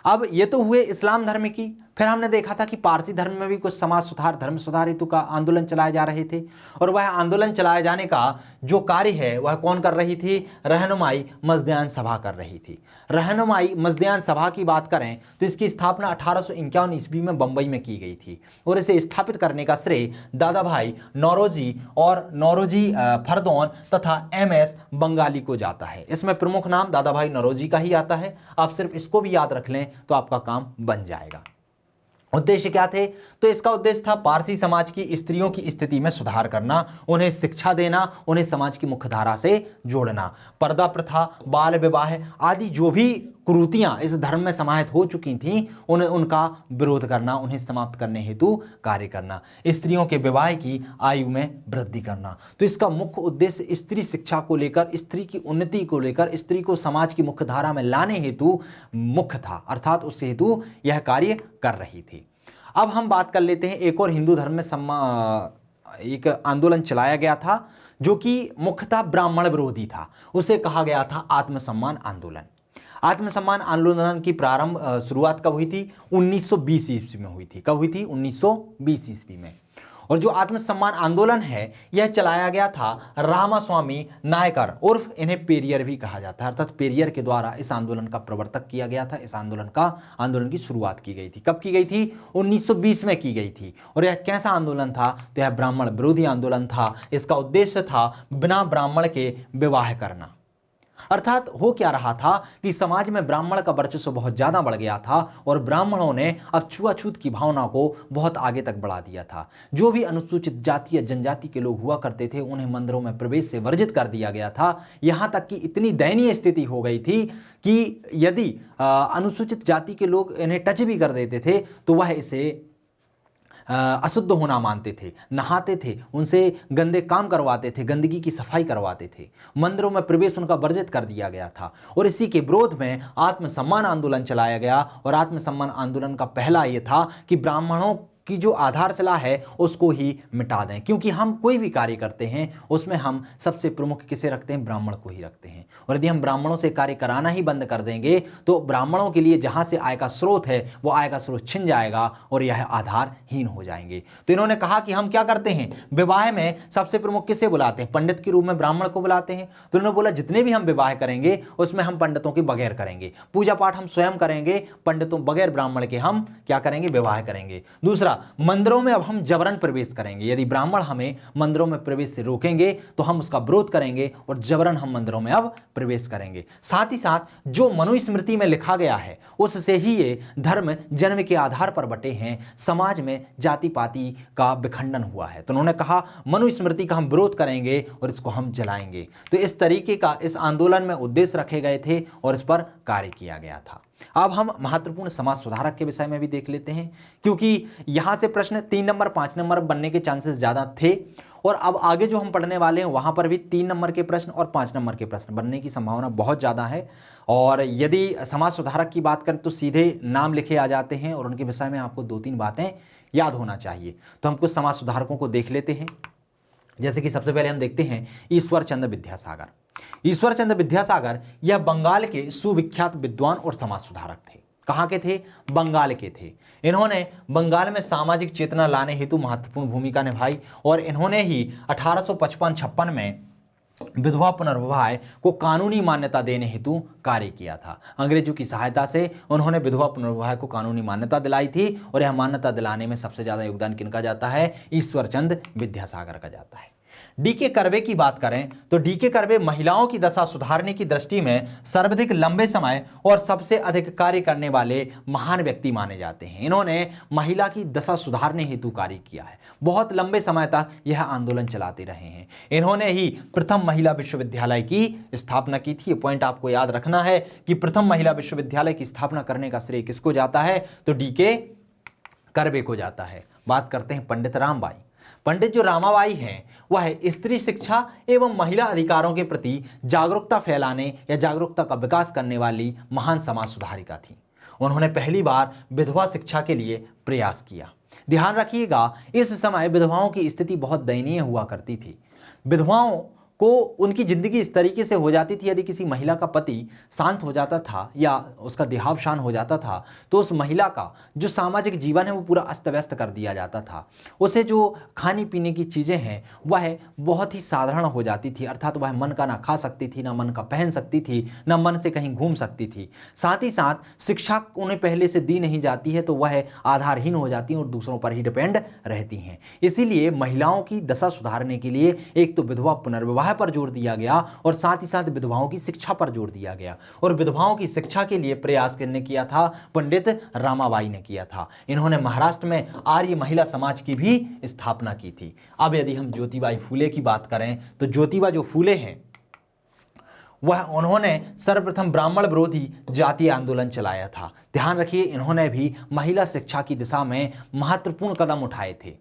अब ये तो हुए इस्लाम धर्म की। फिर हमने देखा था कि पारसी धर्म में भी कुछ समाज सुधार, धर्म सुधार हेतु का आंदोलन चलाए जा रहे थे, और वह आंदोलन चलाए जाने का जो कार्य है वह कौन कर रही थी? रहनुमाई मजदयान सभा कर रही थी। रहनुमाई मजदयान सभा की बात करें तो इसकी स्थापना 1851 ईस्वी में बंबई में की गई थी, और इसे स्थापित करने का श्रेय दादा भाई नौरोजी और नौरोजी फरदौन तथा MS बंगाली को जाता है। इसमें प्रमुख नाम दादा भाई नौरोजी का ही आता है। आप सिर्फ इसको भी याद रख लें तो आपका काम बन जाएगा। उद्देश्य क्या थे? तो इसका उद्देश्य था पारसी समाज की स्त्रियों की स्थिति में सुधार करना, उन्हें शिक्षा देना, उन्हें समाज की मुख्य धारा से जोड़ना। पर्दा प्रथा, बाल विवाह आदि जो भी कुरीतियां इस धर्म में समाहित हो चुकी थीं, उनका विरोध करना, उन्हें समाप्त करने हेतु कार्य करना। स्त्रियों के विवाह की आयु में वृद्धि करना। तो इसका मुख्य उद्देश्य स्त्री शिक्षा को लेकर, स्त्री की उन्नति को लेकर, स्त्री को समाज की मुख्य धारा में लाने हेतु मुख्य था, अर्थात उस हेतु यह कार्य कर रही थी। अब हम बात कर लेते हैं एक और हिंदू धर्म में एक आंदोलन चलाया गया था जो कि मुख्यतः ब्राह्मण विरोधी था। उसे कहा गया था आत्मसम्मान आंदोलन। आत्मसम्मान आंदोलन की शुरुआत कब हुई थी? 1920 ईस्वी में हुई थी। कब हुई थी? 1920 ईस्वी में। और जो आत्मसम्मान आंदोलन है यह चलाया गया था रामास्वामी नायकर, उर्फ इन्हें पेरियर भी कहा जाता है, अर्थात पेरियर के द्वारा इस आंदोलन का प्रवर्तक किया गया था। इस आंदोलन की शुरुआत की गई थी। कब की गई थी? 1920 में की गई थी। और यह कैसा आंदोलन था? तो यह ब्राह्मण विरोधी आंदोलन था। इसका उद्देश्य था बिना ब्राह्मण के विवाह करना। अर्थात हो क्या रहा था कि समाज में ब्राह्मण का वर्चस्व बहुत ज्यादा बढ़ गया था और ब्राह्मणों ने अब छुआछूत की भावना को बहुत आगे तक बढ़ा दिया था। जो भी अनुसूचित जाति या जनजाति के लोग हुआ करते थे उन्हें मंदिरों में प्रवेश से वर्जित कर दिया गया था। यहां तक कि इतनी दयनीय स्थिति हो गई थी कि यदि अनुसूचित जाति के लोग इन्हें टच भी कर देते थे तो वह इसे अशुद्ध होना मानते थे, नहाते थे, उनसे गंदे काम करवाते थे, गंदगी की सफाई करवाते थे। मंदिरों में प्रवेश उनका वर्जित कर दिया गया था। और इसी के विरोध में आत्मसम्मान आंदोलन चलाया गया। और आत्मसम्मान आंदोलन का पहला ये था कि ब्राह्मणों की जो आधारशिला है उसको ही मिटा दें, क्योंकि हम कोई भी कार्य करते हैं उसमें हम सबसे प्रमुख किसे रखते हैं? ब्राह्मण को ही रखते हैं। और यदि हम ब्राह्मणों से कार्य कराना ही बंद कर देंगे तो ब्राह्मणों के लिए जहां से आय का स्रोत है वो आय का स्रोत छिन जाएगा और यह आधारहीन हो जाएंगे। तो इन्होंने कहा कि हम क्या करते हैं? विवाह में सबसे प्रमुख किसे बुलाते हैं? पंडित के रूप में ब्राह्मण को बुलाते हैं। तो उन्होंने बोला जितने भी हम विवाह करेंगे उसमें हम पंडितों के बगैर करेंगे, पूजा पाठ हम स्वयं करेंगे, पंडितों बगैर ब्राह्मण के हम क्या करेंगे? विवाह करेंगे। दूसरा, किया, मंदिरों में अब हम जबरन प्रवेश करेंगे। यदि ब्राह्मण हमें मंदिरों में प्रवेश से रोकेंगे तो हम उसका विरोध करेंगे और जबरन हम मंदिरों में अब प्रवेश करेंगे। साथ ही साथ जो मनुस्मृति में लिखा गया है उससे ही ये धर्म जन्म के आधार पर बटे हैं, समाज में जाति पाति का विखंडन हुआ है। तो उन्होंने कहा मनुस्मृति का हम विरोध करेंगे और इसको हम जलाएंगे। तो इस तरीके का इस आंदोलन में उद्देश्य रखे गए थे और इस पर कार्य किया गया था। अब हम महत्वपूर्ण समाज सुधारक के विषय में भी देख लेते हैं, क्योंकि यहां से प्रश्न 3 नंबर 5 नंबर बनने के चांसेस ज्यादा थे और अब आगे जो हम पढ़ने वाले हैं वहां पर भी 3 नंबर के प्रश्न और 5 नंबर के प्रश्न बनने की संभावना बहुत ज्यादा है। और यदि समाज सुधारक की बात करें तो सीधे नाम लिखे आ जाते हैं और उनके विषय में आपको 2-3 बातें याद होना चाहिए। तो हम कुछ समाज सुधारकों को देख लेते हैं। जैसे कि सबसे पहले हम देखते हैं ईश्वर चंद्र विद्यासागर। ईश्वर चंद्र विद्यासागर यह बंगाल के सुविख्यात विद्वान और समाज सुधारक थे। कहाँ के थे? बंगाल के थे। इन्होंने बंगाल में सामाजिक चेतना लाने हेतु महत्वपूर्ण भूमिका निभाई और इन्होंने ही 1855-56 में विधवा पुनर्विवाह को कानूनी मान्यता देने हेतु कार्य किया था। अंग्रेजों की सहायता से उन्होंने विधवा पुनर्विवाह को कानूनी मान्यता दिलाई थी और यह मान्यता दिलाने में सबसे ज्यादा योगदान किनका जाता है? ईश्वर चंद्र विद्यासागर का जाता है। डीके कर्वे की बात करें तो डीके कर्वे महिलाओं की दशा सुधारने की दृष्टि में सर्वाधिक लंबे समय और सबसे अधिक कार्य करने वाले महान व्यक्ति माने जाते हैं। इन्होंने महिला की दशा सुधारने हेतु कार्य किया है। बहुत लंबे समय तक यह आंदोलन चलाते रहे हैं। इन्होंने ही प्रथम महिला विश्वविद्यालय की स्थापना की थी। पॉइंट आपको याद रखना है कि प्रथम महिला विश्वविद्यालय की स्थापना करने का श्रेय किसको जाता है? तो डीके कर्वे को जाता है। बात करते हैं पंडित रामबाई। पंडित जो रामाबाई हैं वह स्त्री शिक्षा एवं महिला अधिकारों के प्रति जागरूकता फैलाने या जागरूकता का विकास करने वाली महान समाज सुधारिका थी। उन्होंने पहली बार विधवा शिक्षा के लिए प्रयास किया। ध्यान रखिएगा, इस समय विधवाओं की स्थिति बहुत दयनीय हुआ करती थी। विधवाओं को उनकी जिंदगी इस तरीके से हो जाती थी, यदि किसी महिला का पति शांत हो जाता था या उसका देहावसान हो जाता था तो उस महिला का जो सामाजिक जीवन है वो पूरा अस्त व्यस्त कर दिया जाता था। उसे जो खाने पीने की चीज़ें हैं वह बहुत ही साधारण हो जाती थी, अर्थात वह मन का ना खा सकती थी, ना मन का पहन सकती थी, ना मन से कहीं घूम सकती थी। साथ ही साथ शिक्षा उन्हें पहले से दी नहीं जाती है तो वह आधारहीन हो जाती हैं और दूसरों पर ही डिपेंड रहती हैं। इसीलिए महिलाओं की दशा सुधारने के लिए एक तो विधवा पुनर्विवाह पर जोर दिया गया और साथ ही साथ विधवाओं की शिक्षा पर जोर दिया गया। और विधवाओं की शिक्षा के लिए प्रयास किसने किया था? पंडित रामाबाई ने किया था। इन्होंने महाराष्ट्र में आर्य महिला समाज की भी स्थापना की थी। अब यदि हम ज्योतिबाई फूले की बात करें तो ज्योतिबा जो फूले हैं वह उन्होंने सर्वप्रथम ब्राह्मण विरोधी जातीय आंदोलन चलाया था। ध्यान रखिए, इन्होंने भी महिला शिक्षा की दिशा में महत्वपूर्ण कदम उठाए थे।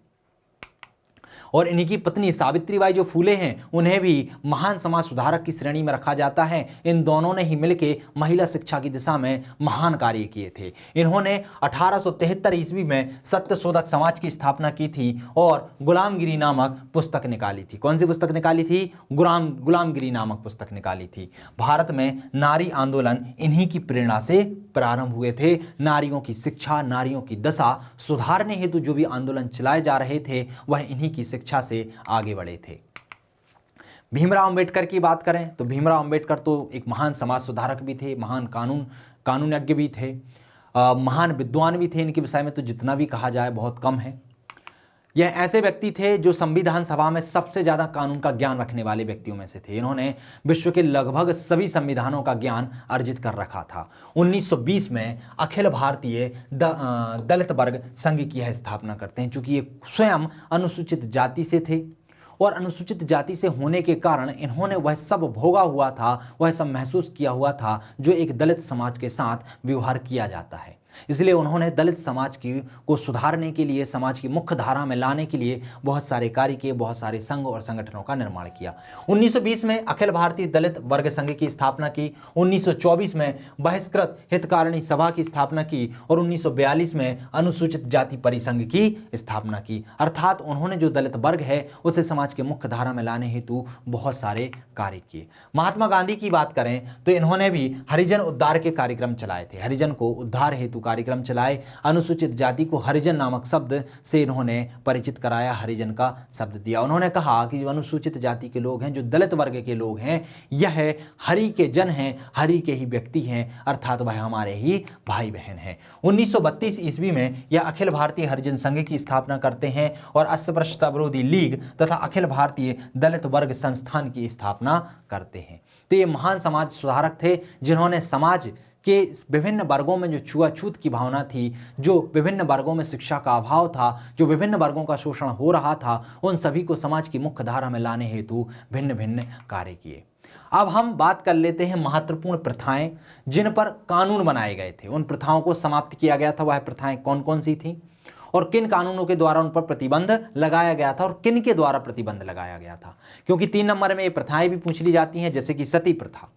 और इन्हीं की पत्नी सावित्रीबाई जो फूले हैं उन्हें भी महान समाज सुधारक की श्रेणी में रखा जाता है। इन दोनों ने ही मिलकर महिला शिक्षा की दिशा में महान कार्य किए थे। इन्होंने 1873 ईस्वी में सत्यशोधक समाज की स्थापना की थी और गुलामगिरी नामक पुस्तक निकाली थी। कौन सी पुस्तक निकाली थी? गुलामगिरी नामक पुस्तक निकाली थी। भारत में नारी आंदोलन इन्हीं की प्रेरणा से प्रारंभ हुए थे। नारियों की शिक्षा, नारियों की दशा सुधारने हेतु जो भी आंदोलन चलाए जा रहे थे वह इन्हीं की शिक्षा से आगे बढ़े थे। भीमराव अंबेडकर की बात करें तो भीमराव अंबेडकर तो एक महान समाज सुधारक भी थे, महान कानूनज्ञ भी थे, महान विद्वान भी थे। इनके विषय में तो जितना भी कहा जाए बहुत कम है। यह ऐसे व्यक्ति थे जो संविधान सभा में सबसे ज्यादा कानून का ज्ञान रखने वाले व्यक्तियों में से थे। इन्होंने विश्व के लगभग सभी संविधानों का ज्ञान अर्जित कर रखा था। 1920 में अखिल भारतीय दलित वर्ग संघ की यह स्थापना करते हैं। चूंकि ये स्वयं अनुसूचित जाति से थे और अनुसूचित जाति से होने के कारण इन्होंने वह सब भोगा हुआ था, वह सब महसूस किया हुआ था जो एक दलित समाज के साथ व्यवहार किया जाता है। इसलिए उन्होंने दलित समाज को सुधारने के लिए, समाज की मुख्य धारा में लाने के लिए बहुत सारे कार्य किए, बहुत सारे संघ और संगठनों का निर्माण किया। 1920 में अखिल भारतीय दलित वर्ग संघ की स्थापना की, 1924 में बहिष्कृत हितकारिणी सभा की स्थापना की और 1942 में अनुसूचित जाति परिसंघ की स्थापना की। अर्थात उन्होंने जो दलित वर्ग है उसे समाज के मुख्य धारा में लाने हेतु बहुत सारे कार्य किए। महात्मा गांधी की बात करें तो इन्होंने भी हरिजन उद्धार के कार्यक्रम चलाए थे। हरिजन को उद्धार हेतु कार्यक्रम चलाए। अनुसूचित जाति को हरिजन नामक शब्द से इन्होंने परिचित कराया, हरिजन का शब्द दिया। उन्होंने कहा कि जो अनुसूचित जाति के लोग हैं, जो दलित वर्ग के लोग हैं, यह हरि के जन हैं, हरि के ही व्यक्ति हैं, अर्थात वह हमारे ही भाई बहन हैं। 1932 ईस्वी में यह अखिल भारतीय हरिजन संघ की स्थापना करते हैं और अस्पृश्यता विरोधी लीग तथा अखिल भारतीय दलित वर्ग संस्थान की स्थापना करते हैं। तो ये महान समाज सुधारक थे, जिन्होंने समाज के विभिन्न वर्गों में जो छुआछूत की भावना थी, जो विभिन्न वर्गों में शिक्षा का अभाव था, जो विभिन्न वर्गों का शोषण हो रहा था, उन सभी को समाज की मुख्य धारा में लाने हेतु भिन्न भिन्न कार्य किए। अब हम बात कर लेते हैं महत्वपूर्ण प्रथाएं जिन पर कानून बनाए गए थे, उन प्रथाओं को समाप्त किया गया था। वह प्रथाएं कौन कौन सी थी और किन कानूनों के द्वारा उन पर प्रतिबंध लगाया गया था और किन के द्वारा प्रतिबंध लगाया गया था, क्योंकि 3 नंबर में ये प्रथाएं भी पूछ ली जाती हैं, जैसे कि सती प्रथा।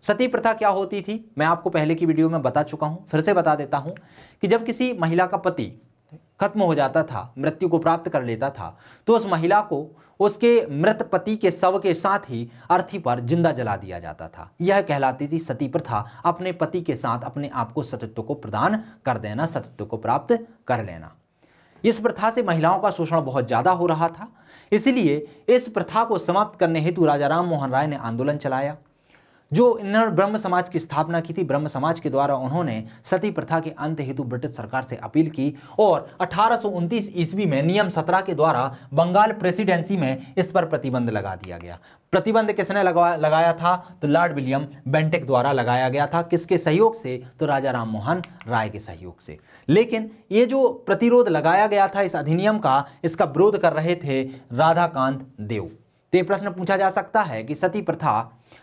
सती प्रथा क्या होती थी, मैं आपको पहले की वीडियो में बता चुका हूं, फिर से बता देता हूं कि जब किसी महिला का पति खत्म हो जाता था, मृत्यु को प्राप्त कर लेता था, तो उस महिला को उसके मृत पति के शव के साथ ही अर्थी पर जिंदा जला दिया जाता था। यह कहलाती थी सती प्रथा। अपने पति के साथ अपने आप को सतीत्व को प्रदान कर देना, सतीत्व को प्राप्त कर लेना। इस प्रथा से महिलाओं का शोषण बहुत ज्यादा हो रहा था, इसलिए इस प्रथा को समाप्त करने हेतु राजा राम मोहन राय ने आंदोलन चलाया। जो इन्होंने ब्रह्म समाज की स्थापना की थी, ब्रह्म समाज के द्वारा उन्होंने सती प्रथा के अंत हेतु ब्रिटिश सरकार से अपील की और 1829 ईस्वी में नियम 17 के द्वारा बंगाल प्रेसिडेंसी में इस पर प्रतिबंध लगा दिया गया। प्रतिबंध किसने लगाया था, तो लॉर्ड विलियम बेंटिक द्वारा लगाया गया था। किसके सहयोग से, तो राजा राम मोहन राय के सहयोग से। लेकिन ये जो प्रतिरोध लगाया गया था इस अधिनियम का, इसका विरोध कर रहे थे राधाकांत देव। तो ये प्रश्न पूछा जा सकता है कि सती प्रथा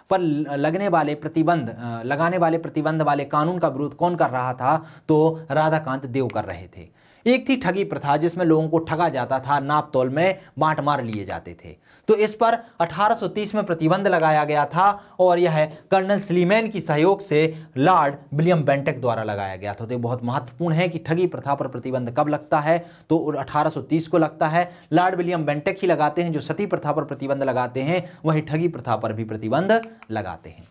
पर लगाने वाले प्रतिबंध वाले कानून का विरोध कौन कर रहा था, तो राधाकांत देव कर रहे थे। एक थी ठगी प्रथा, जिसमें लोगों को ठगा जाता था, नाप तोल में बांट मार लिए जाते थे। तो इस पर 1830 में प्रतिबंध लगाया गया था और यह कर्नल स्लीमैन की सहयोग से लॉर्ड विलियम बेंटिक द्वारा लगाया गया था। तो ये बहुत महत्वपूर्ण है कि ठगी प्रथा पर प्रतिबंध कब लगता है, तो 1830 को लगता है। लॉर्ड विलियम बेंटिक ही लगाते हैं जो सती प्रथा पर प्रतिबंध लगाते हैं, वही ठगी प्रथा पर भी प्रतिबंध लगाते हैं।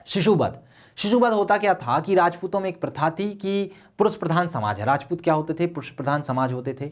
शिशुवध। शिशुवध होता क्या था कि राजपूतों में एक प्रथा थी कि पुरुष प्रधान समाज है। राजपूत क्या होते थे, पुरुष प्रधान समाज होते थे,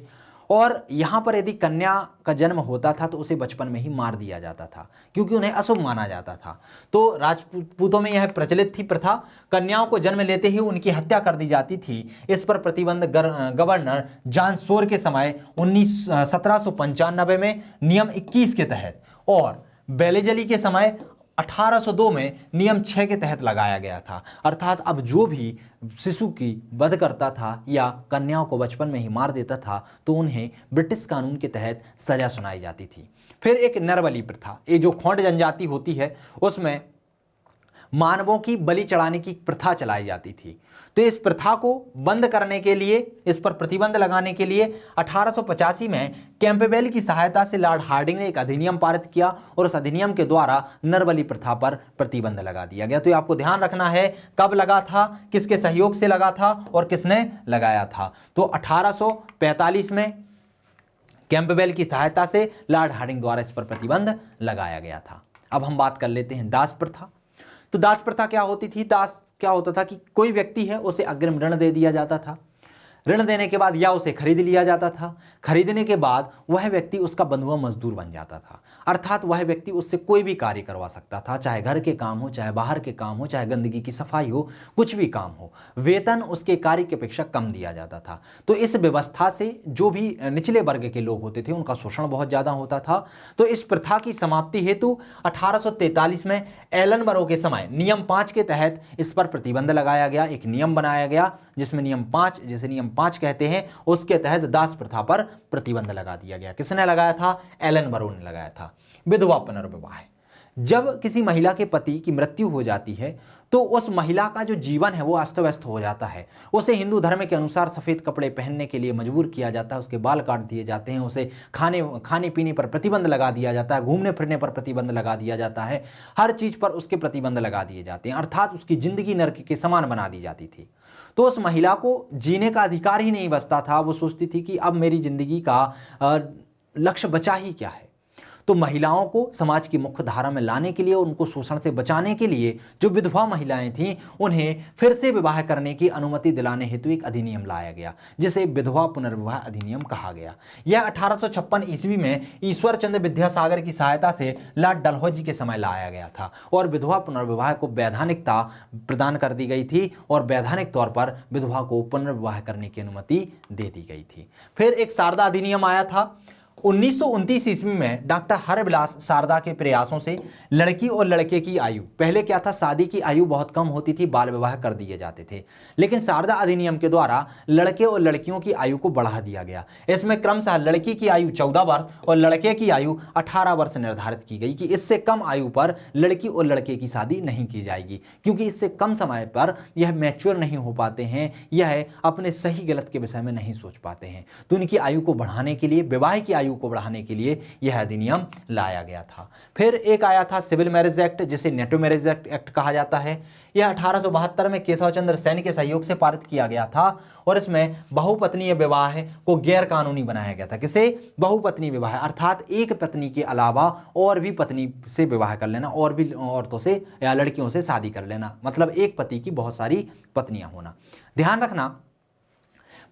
और यहां पर यदि कन्या का जन्म होता था तो उसे बचपन में ही मार दिया जाता था, क्योंकि उन्हें अशुभ माना जाता था। तो राजपूतों में यह प्रचलित थी प्रथा, कन्याओं को जन्म लेते ही उनकी हत्या कर दी जाती थी। इस पर प्रतिबंध गवर्नर जॉन शोर के समय 1795 में नियम 21 के तहत और बेलेजली के समय 1802 में नियम 6 के तहत लगाया गया था। अर्थात अब जो भी शिशु की वध करता था या कन्याओं को बचपन में ही मार देता था तो उन्हें ब्रिटिश कानून के तहत सजा सुनाई जाती थी। फिर एक नरबली प्रथा, ये जो खोंड जनजाति होती है उसमें मानवों की बलि चढ़ाने की प्रथा चलाई जाती थी। तो इस प्रथा को बंद करने के लिए, इस पर प्रतिबंध लगाने के लिए 1885 में कैंपबेल की सहायता से लॉर्ड हार्डिंग ने एक अधिनियम पारित किया और उस अधिनियम के द्वारा नरबली प्रथा पर प्रतिबंध लगा दिया गया। तो ये आपको ध्यान रखना है कब लगा था, किसके सहयोग से लगा था और किसने लगाया था। तो 1845 में कैंपबेल की सहायता से लॉर्ड हार्डिंग द्वारा इस पर प्रतिबंध लगाया गया था। अब हम बात कर लेते हैं दास प्रथा। तो दास प्रथा क्या होती थी, दास क्या होता था कि कोई व्यक्ति है उसे अग्रिम ऋण दे दिया जाता था, ऋण देने के बाद या उसे खरीद लिया जाता था, खरीदने के बाद वह व्यक्ति उसका बंधुआ मजदूर बन जाता था। अर्थात वह व्यक्ति उससे कोई भी कार्य करवा सकता था, चाहे घर के काम हो, चाहे बाहर के काम हो, चाहे गंदगी की सफाई हो, कुछ भी काम हो, वेतन उसके कार्य की अपेक्षा कम दिया जाता था। तो इस व्यवस्था से जो भी निचले वर्ग के लोग होते थे उनका शोषण बहुत ज्यादा होता था। तो इस प्रथा की समाप्ति हेतु 1843 में एलनबरो के समय नियम 5 के तहत इस पर प्रतिबंध लगाया गया। एक नियम बनाया गया जिसमें नियम 5, जैसे नियम 5 कहते हैं, उसके तहत दास प्रथा पर प्रतिबंध लगा दिया गया। किसने लगाया था, एलनबरो ने लगाया था। विधवा पुनर्विवाह, जब किसी महिला के पति की मृत्यु हो जाती है तो उस महिला का जो जीवन है वो अस्त व्यस्त हो जाता है। उसे हिंदू धर्म के अनुसार सफेद कपड़े पहनने के लिए मजबूर किया जाता है, उसके बाल काट दिए जाते हैं, उसे खाने पीने पर प्रतिबंध लगा दिया जाता है, घूमने फिरने पर प्रतिबंध लगा दिया जाता है, हर चीज पर उसके प्रतिबंध लगा दिए जाते हैं। अर्थात उसकी जिंदगी नर्क के समान बना दी जाती थी। तो उस महिला को जीने का अधिकार ही नहीं बचता था। वो सोचती थी कि अब मेरी जिंदगी का लक्ष्य बचा ही क्या है। तो महिलाओं को समाज की मुख्य धारा में लाने के लिए, उनको शोषण से बचाने के लिए जो विधवा महिलाएं थीं उन्हें फिर से विवाह करने की अनुमति दिलाने हेतु एक अधिनियम लाया गया, जिसे विधवा पुनर्विवाह अधिनियम कहा गया। यह 1856 ईस्वी में ईश्वर चंद्र विद्यासागर की सहायता से लॉर्ड डलहौजी के समय लाया गया था और विधवा पुनर्विवाह को वैधानिकता प्रदान कर दी गई थी और वैधानिक तौर पर विधवा को पुनर्विवाह करने की अनुमति दे दी गई थी। फिर एक शारदा अधिनियम आया था 1929 ईस्वी में। डॉक्टर हरविलास शारदा के प्रयासों से लड़की और लड़के की आयु, पहले क्या था, शादी की आयु बहुत कम होती थी, बाल विवाह कर दिए जाते थे, लेकिन शारदा अधिनियम के द्वारा लड़के और लड़कियों की आयु को बढ़ा दिया गया। इसमें क्रमशः लड़की की आयु 14 वर्ष और लड़के की आयु 18 वर्ष निर्धारित की गई कि इससे कम आयु पर लड़की और लड़के की शादी नहीं की जाएगी, क्योंकि इससे कम समय पर यह मैच्योर नहीं हो पाते हैं, यह अपने सही गलत के विषय में नहीं सोच पाते हैं। तो इनकी आयु को बढ़ाने के लिए, विवाह की आयु को बढ़ाने के लिए यह अधिनियम लाया गया था। फिर एक आया था सिविल मैरिज एक्ट, जिसे नेटो मैरिज एक्ट कहा जाता है। यह 1872 में केशव चंद्र सेन के सहयोग से पारित किया गया था और इसमें बहुपत्नीय विवाह को गैर कानूनी बनाया गया था। किसे? बहुपत्नी विवाह, अर्थात एक पत्नी के अलावा और भी पत्नी से विवाह कर लेना, और भी औरतों से या लड़कियों से शादी कर लेना, मतलब एक पति की बहुत सारी पत्नियां होना। ध्यान रखना,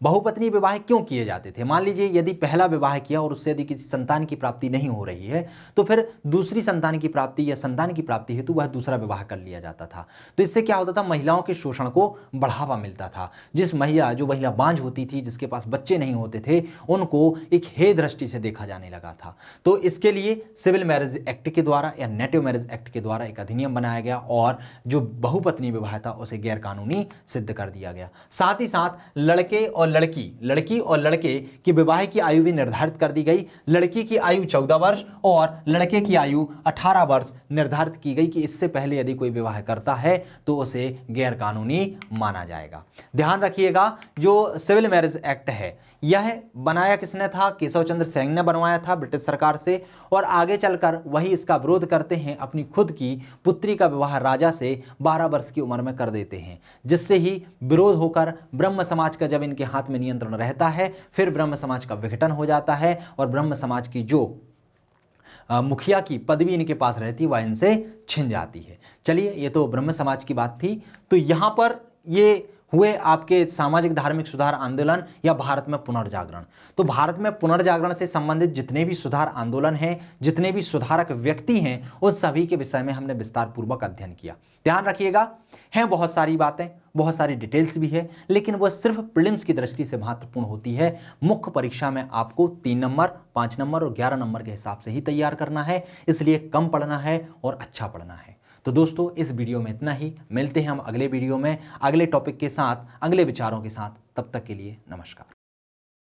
बहुपत्नी विवाह क्यों किए जाते थे? मान लीजिए यदि पहला विवाह किया और उससे यदि किसी संतान की प्राप्ति नहीं हो रही है तो फिर दूसरी संतान की प्राप्ति या संतान की प्राप्ति हेतु वह दूसरा विवाह कर लिया जाता था। तो इससे क्या होता था, महिलाओं के शोषण को बढ़ावा मिलता था। जो महिला बांझ होती थी, जिसके पास बच्चे नहीं होते थे, उनको एक हे दृष्टि से देखा जाने लगा था। तो इसके लिए सिविल मैरिज एक्ट के द्वारा या नेटिव मैरिज एक्ट के द्वारा एक अधिनियम बनाया गया और जो बहुपत्नी विवाह था उसे गैर कानूनी सिद्ध कर दिया गया। साथ ही साथ लड़के और लड़की और लड़के की विवाह की आयु भी निर्धारित कर दी गई। लड़की की आयु 14 वर्ष और लड़के की आयु 18 वर्ष निर्धारित की गई कि इससे पहले यदि कोई विवाह करता है तो उसे गैर कानूनी माना जाएगा। ध्यान रखिएगा, जो सिविल मैरिज एक्ट है यह बनाया किसने था? केशव चंद्र सेन ने बनवाया था ब्रिटिश सरकार से, और आगे चलकर वही इसका विरोध करते हैं, अपनी खुद की पुत्री का विवाह राजा से 12 वर्ष की उम्र में कर देते हैं, जिससे ही विरोध होकर ब्रह्म समाज का जब इनके हाथ में नियंत्रण रहता है फिर ब्रह्म समाज का विघटन हो जाता है और ब्रह्म समाज की जो मुखिया की पदवी इनके पास रहती है वह इनसे छिन जाती है। चलिए, ये तो ब्रह्म समाज की बात थी। तो यहां पर ये हुए आपके सामाजिक धार्मिक सुधार आंदोलन या भारत में पुनर्जागरण। तो भारत में पुनर्जागरण से संबंधित जितने भी सुधार आंदोलन हैं, जितने भी सुधारक व्यक्ति हैं, उन सभी के विषय में हमने विस्तार पूर्वक अध्ययन किया। ध्यान रखिएगा, हैं बहुत सारी बातें, बहुत सारी डिटेल्स भी है, लेकिन वह सिर्फ प्रीलिम्स की दृष्टि से महत्वपूर्ण होती है। मुख्य परीक्षा में आपको 3 नंबर, 5 नंबर और 11 नंबर के हिसाब से ही तैयार करना है, इसलिए कम पढ़ना है और अच्छा पढ़ना है। तो दोस्तों, इस वीडियो में इतना ही। मिलते हैं हम अगले वीडियो में अगले टॉपिक के साथ, अगले विचारों के साथ। तब तक के लिए नमस्कार।